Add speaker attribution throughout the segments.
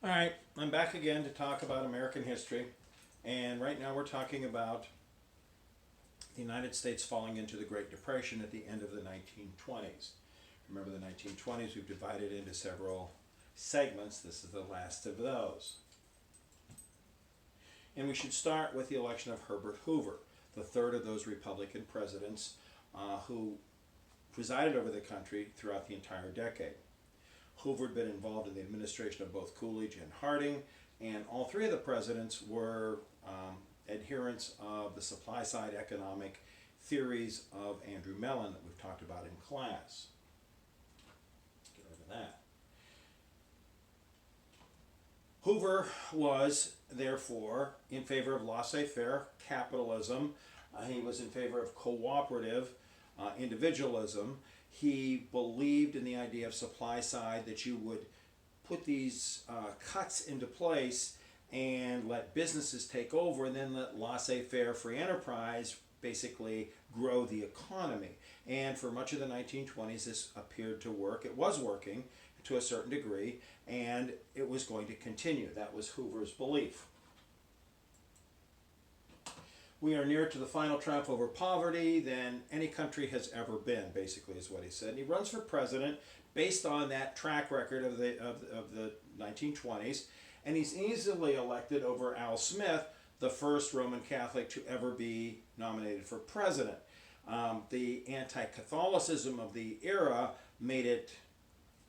Speaker 1: All right, I'm back again to talk about American history, and right now we're talking about the United States falling into the Great Depression at the end of the 1920s. Remember the 1920s, we've divided into several segments. This is the last of those. And we should start with the election of Herbert Hoover, the third of those Republican presidents who presided over the country throughout the entire decade. Hoover had been involved in the administration of both Coolidge and Harding, and all three of the presidents were adherents of the supply-side economic theories of Andrew Mellon that we've talked about in class. Get rid of that. Hoover was, therefore, in favor of laissez-faire capitalism. He was in favor of cooperative individualism. He believed in the idea of supply side, that you would put these cuts into place and let businesses take over, and then let laissez-faire free enterprise basically grow the economy. And for much of the 1920s, this appeared to work. It was working to a certain degree, and it was going to continue. That was Hoover's belief. We are nearer to the final triumph over poverty than any country has ever been, basically, is what he said. And he runs for president based on that track record of the 1920s, and he's easily elected over Al Smith, the first Roman Catholic to ever be nominated for president. The anti-Catholicism of the era made it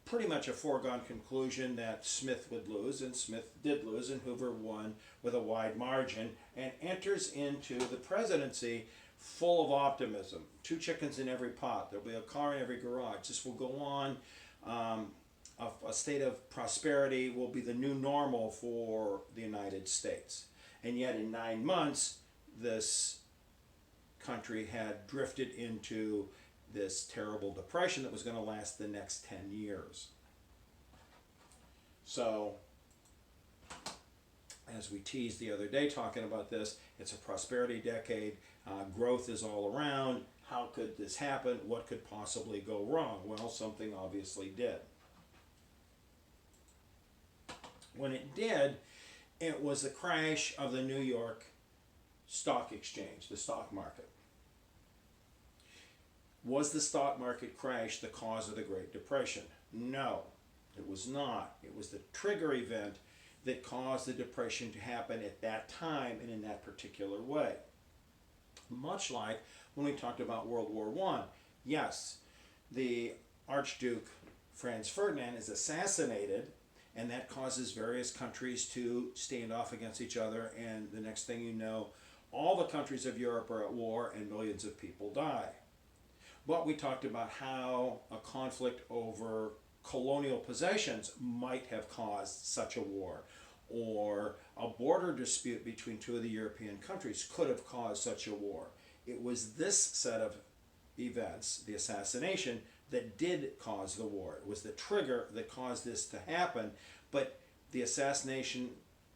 Speaker 1: pretty much a foregone conclusion that Smith would lose, and Smith did lose, and Hoover won with a wide margin and enters into the presidency full of optimism. Two chickens in every pot. There'll be a car in every garage. This will go on. A state of prosperity will be the new normal for the United States. And yet in 9 months, this country had drifted into this terrible depression that was going to last the next 10 years. So, as we teased the other day talking about this, it's a prosperity decade. Growth is all around. How could this happen? What could possibly go wrong? Well, something obviously did. When it did, it was the crash of the New York Stock Exchange, the stock market. Was the stock market crash the cause of the Great Depression? No, it was not. It was the trigger event that caused the Depression to happen at that time and in that particular way. Much like when we talked about World War I. Yes, the Archduke Franz Ferdinand is assassinated, and that causes various countries to stand off against each other, and the next thing you know, all the countries of Europe are at war and millions of people die. But we talked about how a conflict over colonial possessions might have caused such a war, or a border dispute between two of the European countries could have caused such a war. It was this set of events, the assassination, that did cause the war. It was the trigger that caused this to happen, but the assassination,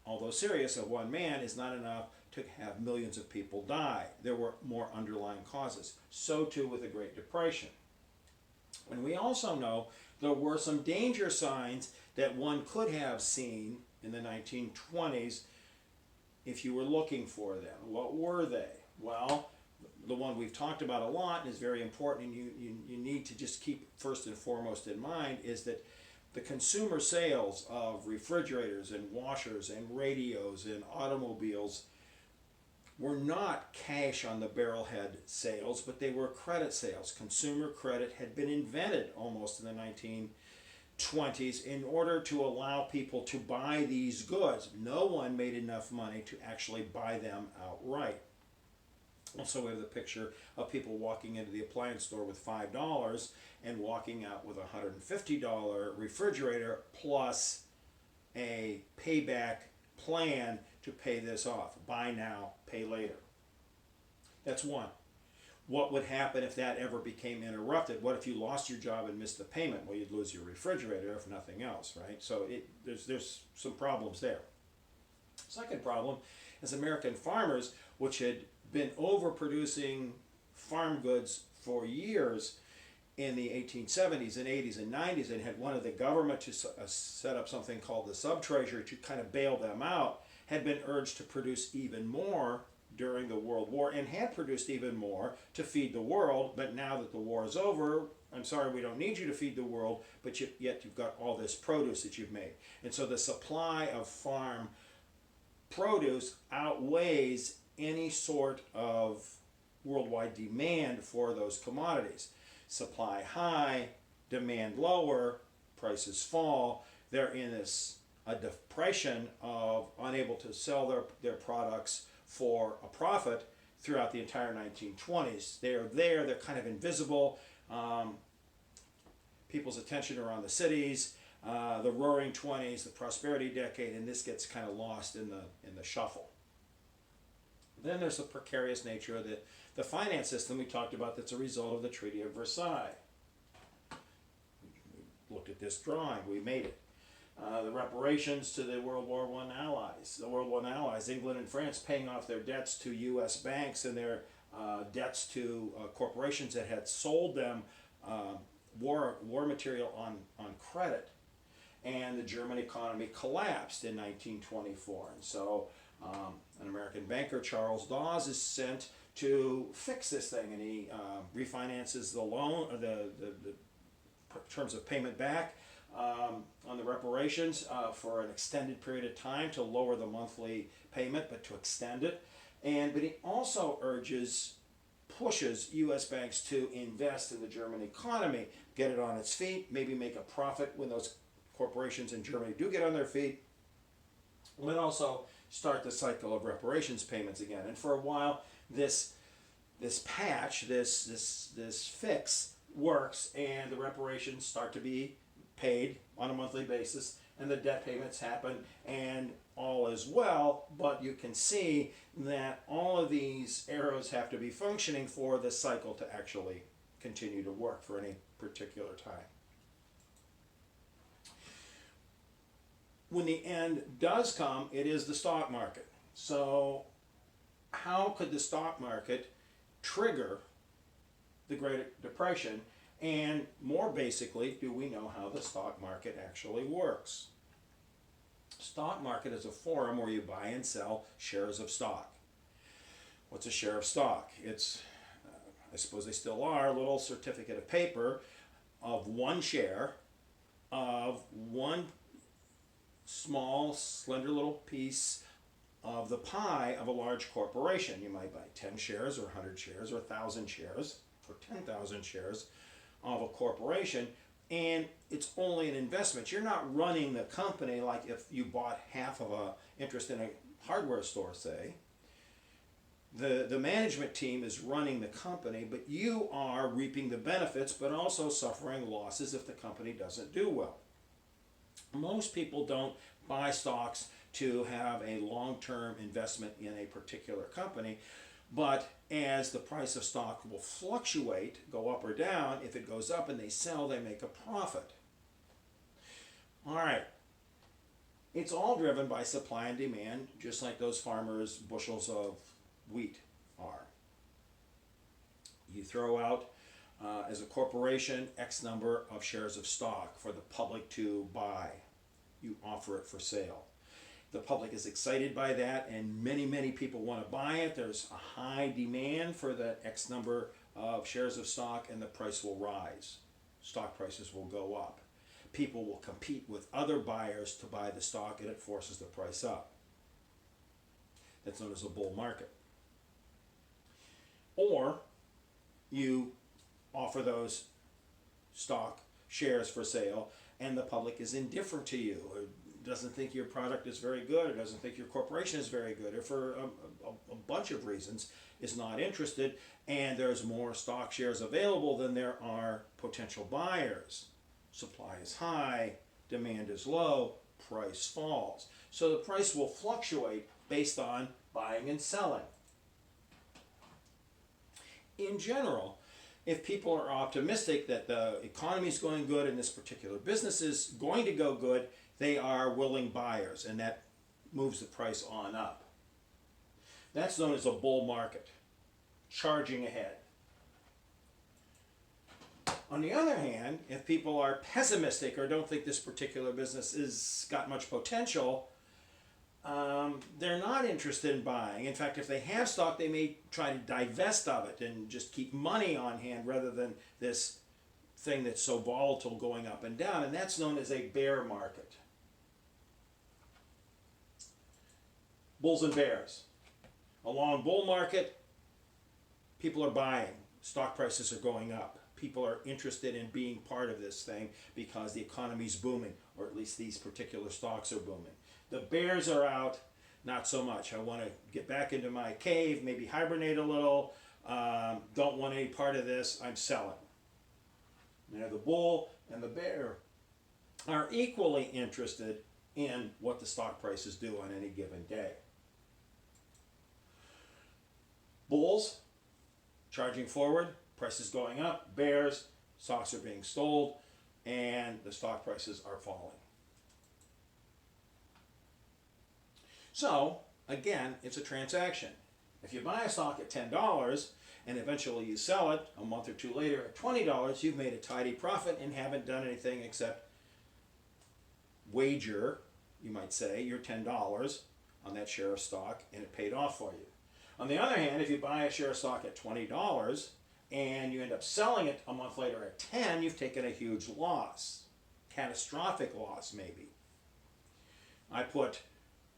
Speaker 1: although serious, of one man is not enough to have millions of people die. There were more underlying causes. So too with the Great Depression. And we also know there were some danger signs that one could have seen in the 1920s if you were looking for them. What were they? Well, the one we've talked about a lot and is very important, and you need to just keep first and foremost in mind, is that the consumer sales of refrigerators and washers and radios and automobiles were not cash on the barrelhead sales, but they were credit sales. Consumer credit had been invented almost in the 1920s in order to allow people to buy these goods. No one made enough money to actually buy them outright. Also, we have the picture of people walking into the appliance store with $5 and walking out with a $150 refrigerator plus a payback plan to pay this off. Buy now, pay later. That's one. What would happen if that ever became interrupted? What if you lost your job and missed the payment? Well, you'd lose your refrigerator if nothing else, right? So there's some problems there. Second problem is American farmers, which had been overproducing farm goods for years, in the 1870s and 80s and 90s and had wanted the government to set up something called the sub-treasury to kind of bail them out, had been urged to produce even more during the World War and had produced even more to feed the world. But now that the war is over, I'm sorry, we don't need you to feed the world, but yet you've got all this produce that you've made. And so the supply of farm produce outweighs any sort of worldwide demand for those commodities. Supply high, demand lower, prices fall. They're in a depression of unable to sell their products for a profit throughout the entire 1920s. They're there, they're kind of invisible. People's attention are on the cities, the Roaring Twenties, the Prosperity Decade, and this gets kind of lost in the shuffle. Then there's the precarious nature of the finance system we talked about that's a result of the Treaty of Versailles. We looked at this drawing, we made it. The reparations to the World War I allies. The World War I allies, England and France, paying off their debts to U.S. banks and their debts to corporations that had sold them war material on credit. And the German economy collapsed in 1924. And so an American banker, Charles Dawes, is sent to fix this thing, and he refinances the loan, the terms of payment back on the reparations for an extended period of time to lower the monthly payment, but to extend it. But he also pushes U.S. banks to invest in the German economy, get it on its feet, maybe make a profit when those corporations in Germany do get on their feet, and also start the cycle of reparations payments again. And for a while, this patch, this fix works, and the reparations start to be paid on a monthly basis, and the debt payments happen, and all is well. But you can see that all of these arrows have to be functioning for the cycle to actually continue to work for any particular time. When the end does come, it is the stock market. So how could the stock market trigger the Great Depression? And more basically, do we know how the stock market actually works? Stock market is a forum where you buy and sell shares of stock. What's a share of stock? It's, I suppose they still are, a little certificate of paper of one share of one small, slender little piece of the pie of a large corporation. You might buy 10 shares or 100 shares or 1,000 shares or 10,000 shares of a corporation, and it's only an investment. You're not running the company like if you bought half of an interest in a hardware store, say. The management team is running the company, but you are reaping the benefits, but also suffering losses if the company doesn't do well. Most people don't buy stocks to have a long-term investment in a particular company, but as the price of stock will fluctuate, go up or down, if it goes up and they sell, they make a profit. All right. It's all driven by supply and demand, just like those farmers' bushels of wheat are. You throw out, as a corporation, X number of shares of stock for the public to buy. You offer it for sale. The public is excited by that, and many people want to buy it. There's a high demand for that X number of shares of stock, and the price will rise. Stock prices will go up. People will compete with other buyers to buy the stock, and it forces the price up. That's known as a bull market. Or you offer those stock shares for sale, and the public is indifferent to you, or doesn't think your product is very good, or doesn't think your corporation is very good, or for a bunch of reasons is not interested, and there's more stock shares available than there are potential buyers. Supply is high, demand is low, price falls. So the price will fluctuate based on buying and selling. In general, if people are optimistic that the economy is going good and this particular business is going to go good, they are willing buyers, and that moves the price on up. That's known as a bull market, charging ahead. On On the other hand, if people are pessimistic or don't think this particular business has got much potential, they're not interested in buying. In fact, if they have stock, they may try to divest of it and just keep money on hand rather than this thing that's so volatile going up and down. And that's known as a bear market. Bulls and bears. A long bull market, people are buying. Stock prices are going up. People are interested in being part of this thing because the economy's booming, or at least these particular stocks are booming. The bears are out, not so much. I want to get back into my cave, maybe hibernate a little, don't want any part of this, I'm selling. Now the bull and the bear are equally interested in what the stock prices do on any given day. Bulls, charging forward, prices going up. Bears, stocks are being sold, and the stock prices are falling. So, again, it's a transaction. If you buy a stock at $10 and eventually you sell it a month or two later at $20, you've made a tidy profit and haven't done anything except wager, you might say, your $10 on that share of stock, and it paid off for you. On the other hand, if you buy a share of stock at $20 and you end up selling it a month later at 10, you've taken a huge loss. Catastrophic loss, maybe. I put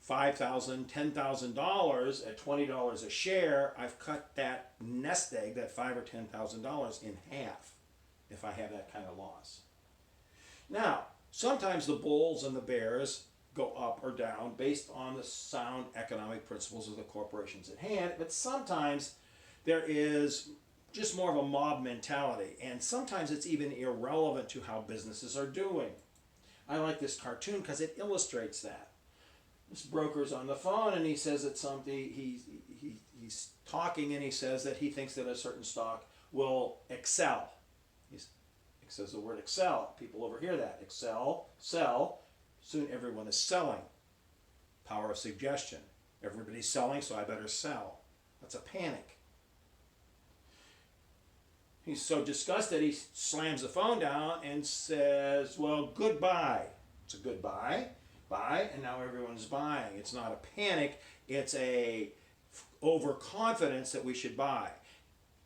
Speaker 1: $5,000, $10,000 at $20 a share. I've cut that nest egg, that $5,000 or $10,000 in half if I have that kind of loss. Now, sometimes the bulls and the bears go up or down based on the sound economic principles of the corporations at hand, but sometimes there is just more of a mob mentality, and sometimes it's even irrelevant to how businesses are doing. I like this cartoon because it illustrates that. This broker's on the phone and he says that he's talking and he says that he thinks that a certain stock will excel. He says the word excel. People overhear that. Excel, sell. Soon everyone is selling. Power of suggestion. Everybody's selling, so I better sell. That's a panic. He's so disgusted, he slams the phone down and says, well, goodbye. It's a goodbye. Buy, and now everyone's buying. It's not a panic. It's a overconfidence that we should buy.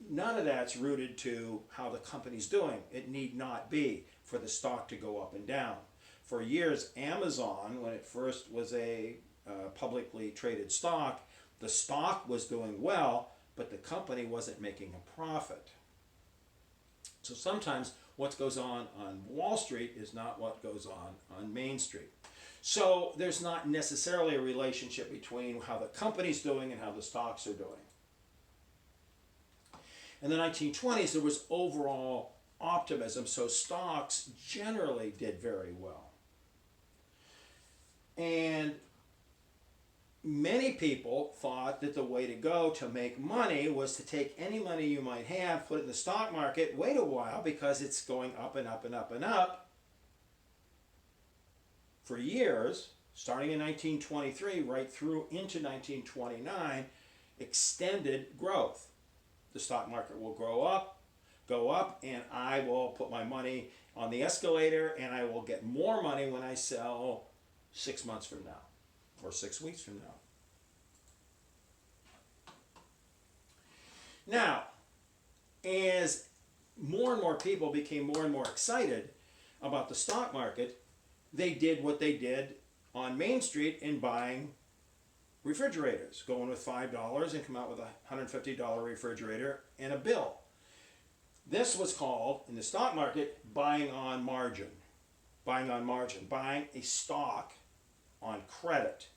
Speaker 1: None of that's rooted to how the company's doing. It need not be for the stock to go up and down. For years, Amazon, when it first was a publicly traded stock, the stock was doing well, but the company wasn't making a profit. So sometimes what goes on Wall Street is not what goes on Main Street. So there's not necessarily a relationship between how the company's doing and how the stocks are doing. In the 1920s, there was overall optimism, so stocks generally did very well. And many people thought that the way to go to make money was to take any money you might have, put it in the stock market, wait a while because it's going up and up and up and up. For years, starting in 1923 right through into 1929, extended growth. The stock market will go up, and I will put my money on the escalator, and I will get more money when I sell 6 months from now, or 6 weeks from now. Now, as more and more people became more and more excited about the stock market, they did what they did on Main Street in buying refrigerators, going with $5 and come out with a $150 refrigerator and a bill. This was called, in the stock market, buying on margin. Buying on margin, buying a stock on credit.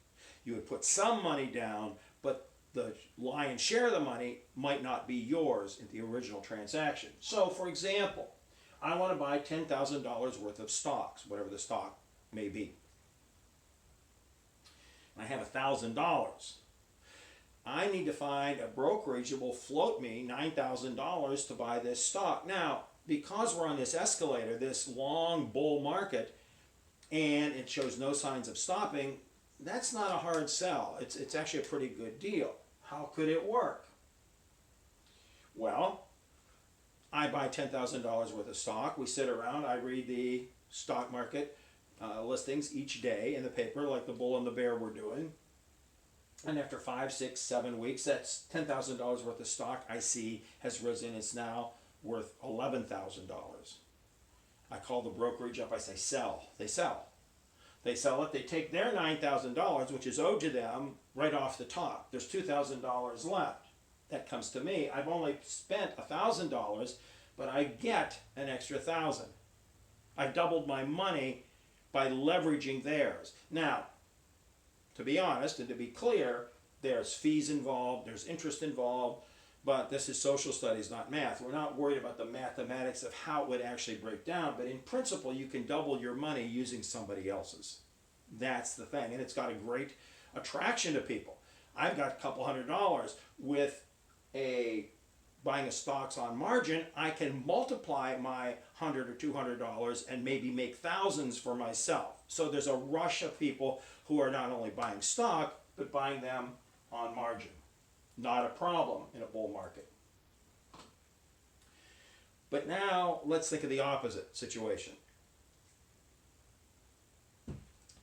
Speaker 1: You would put some money down, but the lion's share of the money might not be yours in the original transaction. So, for example, I want to buy $10,000 worth of stocks, whatever the stock may be. I have $1,000. I need to find a brokerage that will float me $9,000 to buy this stock. Now, because we're on this escalator, this long bull market, and it shows no signs of stopping, that's not a hard sell. It's actually a pretty good deal. How could it work? Well, I buy $10,000 worth of stock. We sit around, I read the stock market listings each day in the paper, like the bull and the bear were doing. And after 5, 6, 7 weeks, that's $10,000 worth of stock I see has risen. It's now worth $11,000. I call the brokerage up, I say, sell. They sell. They sell it, they take their $9,000, which is owed to them, right off the top. There's $2,000 left. That comes to me. I've only spent $1,000, but I get an extra $1,000. I've doubled my money by leveraging theirs. Now, to be honest and to be clear, there's fees involved, there's interest involved, but this is social studies, not math. We're not worried about the mathematics of how it would actually break down, but in principle, you can double your money using somebody else's. That's the thing, and it's got a great attraction to people. I've got a couple $100 with buying a stocks on margin. I can multiply my $100 or $200 and maybe make thousands for myself. So there's a rush of people who are not only buying stock, but buying them on margin. Not a problem in a bull market. But now let's think of the opposite situation.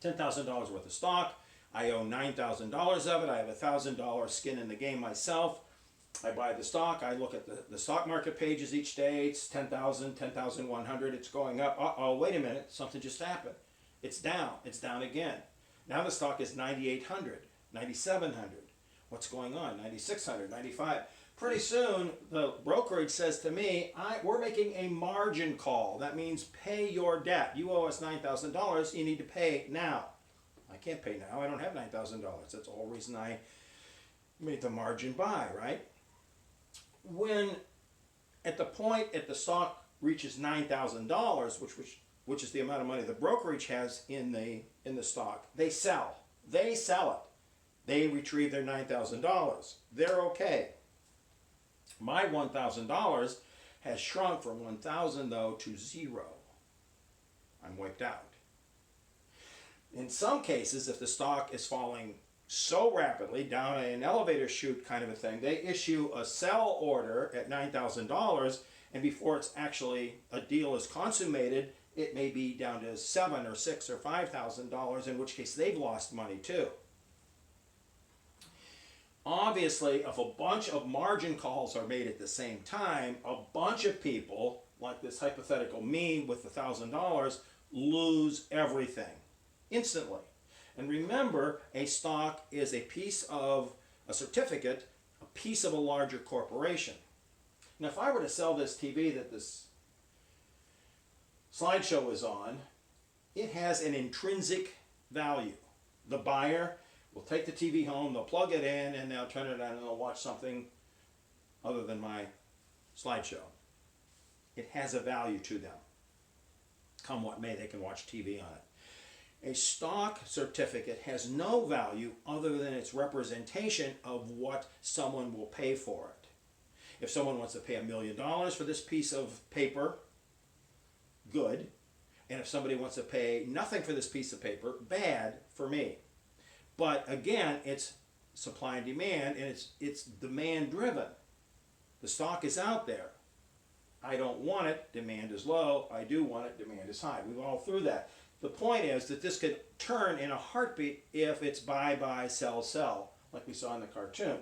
Speaker 1: $10,000 worth of stock. I own $9,000 of it. I have $1,000 skin in the game myself. I buy the stock. I look at the stock market pages each day. It's 10,000, 10,100. It's going up. Uh-oh, wait a minute. Something just happened. It's down. It's down again. Now the stock is 9,800, 9,700. What's going on? 9,600, 95. Pretty soon, the brokerage says to me, we're making a margin call. That means pay your debt. You owe us $9,000. You need to pay now. I can't pay now. I don't have $9,000. That's the whole reason I made the margin buy, right? When at the point the stock reaches $9,000, which is the amount of money the brokerage has in the stock, they sell. They sell it. They retrieve their $9,000. They're okay. My $1,000 has shrunk from 1,000 though to 0. I'm wiped out. In some cases, if the stock is falling so rapidly down an elevator chute kind of a thing, they issue a sell order at $9,000, and before it's actually a deal is consummated, it may be down to $7,000 or $6,000 or $5,000, in which case they've lost money too. Obviously, if a bunch of margin calls are made at the same time, a bunch of people, like this hypothetical me with $1,000, lose everything instantly. And remember, a stock is a piece of a certificate, a piece of a larger corporation. Now, if I were to sell this TV that this slideshow is on, it has an intrinsic value. The buyer will take the TV home, they'll plug it in, and they'll turn it on and they'll watch something other than my slideshow. It has a value to them. Come what may, they can watch TV on it. A stock certificate has no value other than its representation of what someone will pay for it. If someone wants to pay $1 million for this piece of paper, good. And if somebody wants to pay nothing for this piece of paper, bad for me. But again, it's supply and demand, and it's demand driven. The stock is out there. I don't want it, demand is low. I do want it, demand is high. We've all through that. The point is that this could turn in a heartbeat if it's buy, buy, sell, sell, like we saw in the cartoon.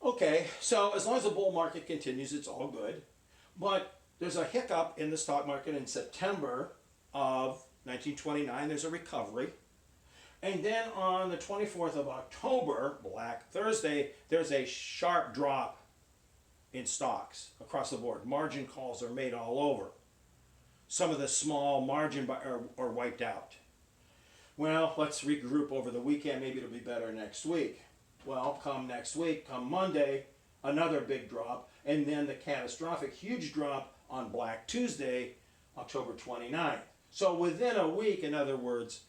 Speaker 1: Okay, so as long as the bull market continues, it's all good. But there's a hiccup in the stock market in September of 1929. There's a recovery. And then on the 24th of October, Black Thursday, there's a sharp drop in stocks across the board. Margin calls are made all over. Some of the small margin are wiped out. Well, let's regroup over the weekend. Maybe it'll be better next week. Well, come next week, come Monday, another big drop, and then the catastrophic huge drop on Black Tuesday, October 29th. So within a week, in other words,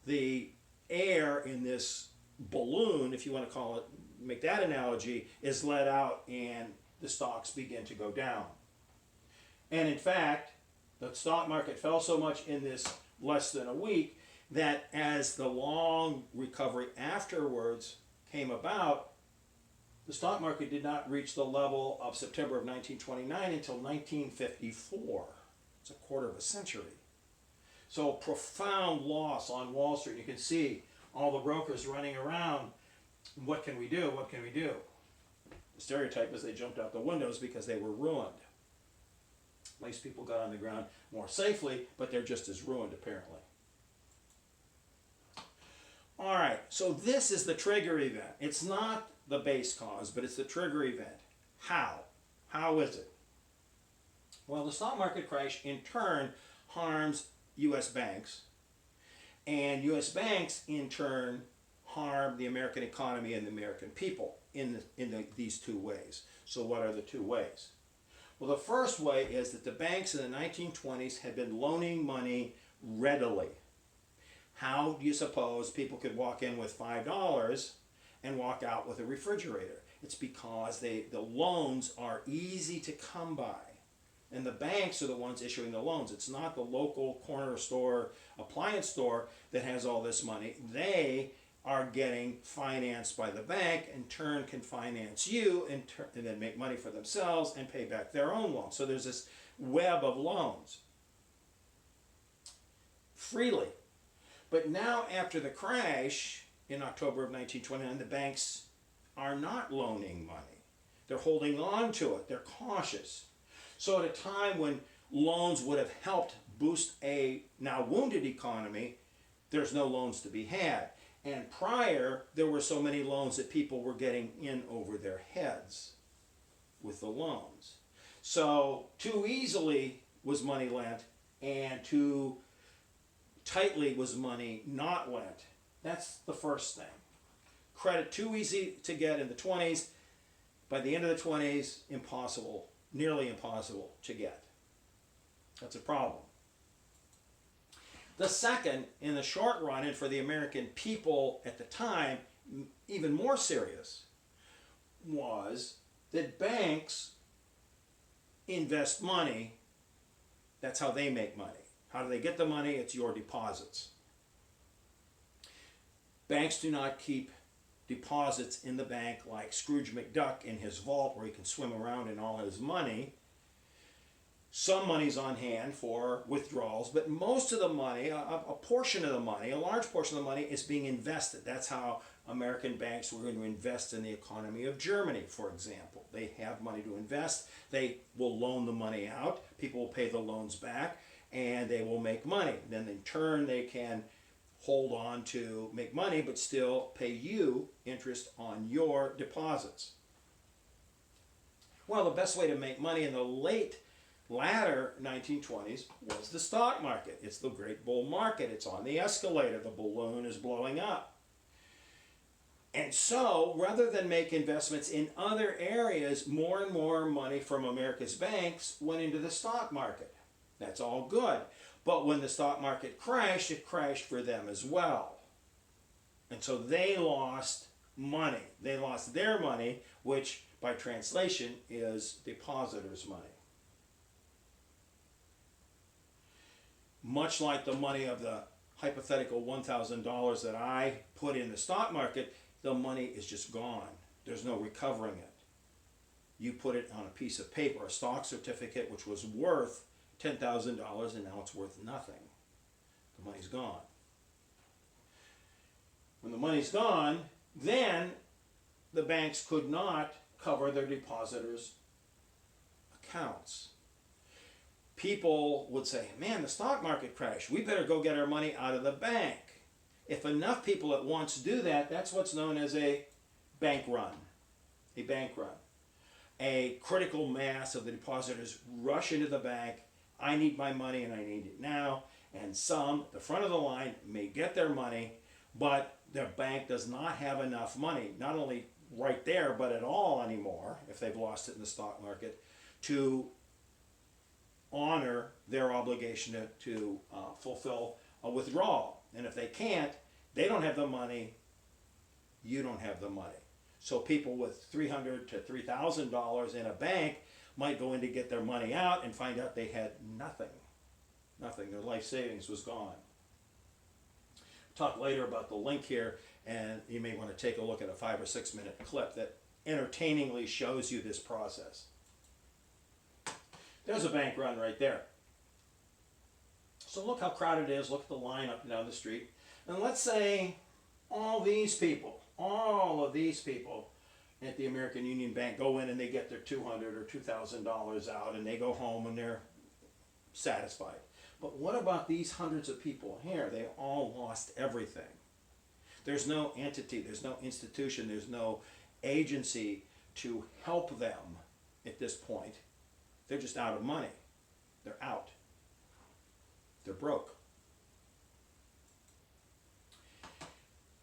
Speaker 1: the air in this balloon, if you want to call it, make that analogy, is let out and the stocks begin to go down. And in fact, the stock market fell so much in this less than a week that as the long recovery afterwards came about, The stock market did not reach the level of September of 1929 until 1954. It's a quarter of a century. So profound loss on Wall Street. You can see all the brokers running around. What can we do? What can we do? The stereotype is they jumped out the windows because they were ruined. At least people got on the ground more safely, but they're just as ruined apparently. All right, so this is the trigger event. It's not the base cause, but it's the trigger event. How? How is it? Well, the stock market crash in turn harms U.S. banks, and U.S. banks in turn harm the American economy and the American people in these two ways. So what are the two ways? Well, the first way is that the banks in the 1920s had been loaning money readily. How do you suppose people could walk in with $5 and walk out with a refrigerator? It's because the loans are easy to come by. And the banks are the ones issuing the loans. It's not the local corner store, appliance store that has all this money. They are getting financed by the bank, in turn can finance you, and then make money for themselves and pay back their own loans. So there's this web of loans freely. But now after the crash in October of 1929, the banks are not loaning money. They're holding on to it. They're cautious. So at a time when loans would have helped boost a now wounded economy, there's no loans to be had. And prior, there were so many loans that people were getting in over their heads with the loans. So too easily was money lent, and too tightly was money not lent. That's the first thing. Credit too easy to get in the 20s. By the end of the 20s, impossible, nearly impossible to get. That's a problem. The second, in the short run, and for the American people at the time, even more serious, was that banks invest money. That's how they make money. How do they get the money? It's your deposits. Banks do not keep deposits in the bank like Scrooge McDuck in his vault where he can swim around in all his money. Some money's on hand for withdrawals, but most of the money, a portion of the money, a large portion of the money is being invested. That's how American banks were going to invest in the economy of Germany, for example. They have money to invest. They will loan the money out. People will pay the loans back, and they will make money. Then in turn, they can hold on to make money, but still pay you interest on your deposits. Well, the best way to make money in the latter 1920s was the stock market. It's the great bull market. It's on the escalator. The balloon is blowing up. And so, rather than make investments in other areas, more and more money from America's banks went into the stock market. That's all good. But when the stock market crashed, it crashed for them as well. And so they lost money. They lost their money, which by translation is depositors' money. Much like the money of the hypothetical $1,000 that I put in the stock market, the money is just gone. There's no recovering it. You put it on a piece of paper, a stock certificate, which was worth $10,000, and now it's worth nothing. The money's gone. When the money's gone, then the banks could not cover their depositors' accounts. People would say, man, the stock market crashed. We better go get our money out of the bank. If enough people at once do that, that's what's known as a bank run. A bank run. A critical mass of the depositors rush into the bank. I need my money and I need it now. And some, the front of the line, may get their money, but their bank does not have enough money, not only right there, but at all anymore, if they've lost it in the stock market, to honor their obligation to fulfill a withdrawal. And if they can't, they don't have the money, you don't have the money. So people with $300 to $3,000 in a bank might go in to get their money out and find out they had nothing. Nothing. Their life savings was gone. Talk later about the link here, and you may want to take a look at a 5 or 6 minute clip that entertainingly shows you this process. There's a bank run right there. So look how crowded it is. Look at the line up and down the street. And let's say all of these people at the American Union Bank go in and they get their $200 or $2,000 out and they go home and they're satisfied. But what about these hundreds of people here? They all lost everything. There's no entity, there's no institution, there's no agency to help them at this point. They're just out of money. They're out. They're broke.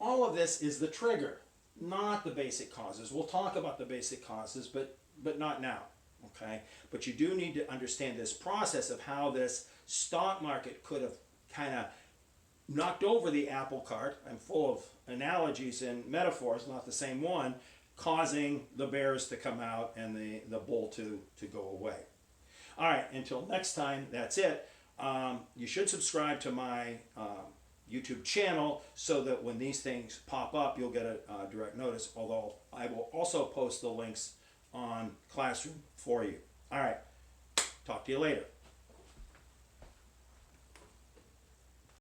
Speaker 1: All of this is the trigger, not the basic causes. We'll talk about the basic causes, but not now, okay? But you do need to understand this process of how this stock market could have kind of knocked over the apple cart. I'm full of analogies and metaphors, not the same one, causing the bears to come out and the bull to go away. All right, until next time, that's it. You should subscribe to my YouTube channel so that when these things pop up, you'll get a direct notice, although I will also post the links on Classroom for you. All right, talk to you later.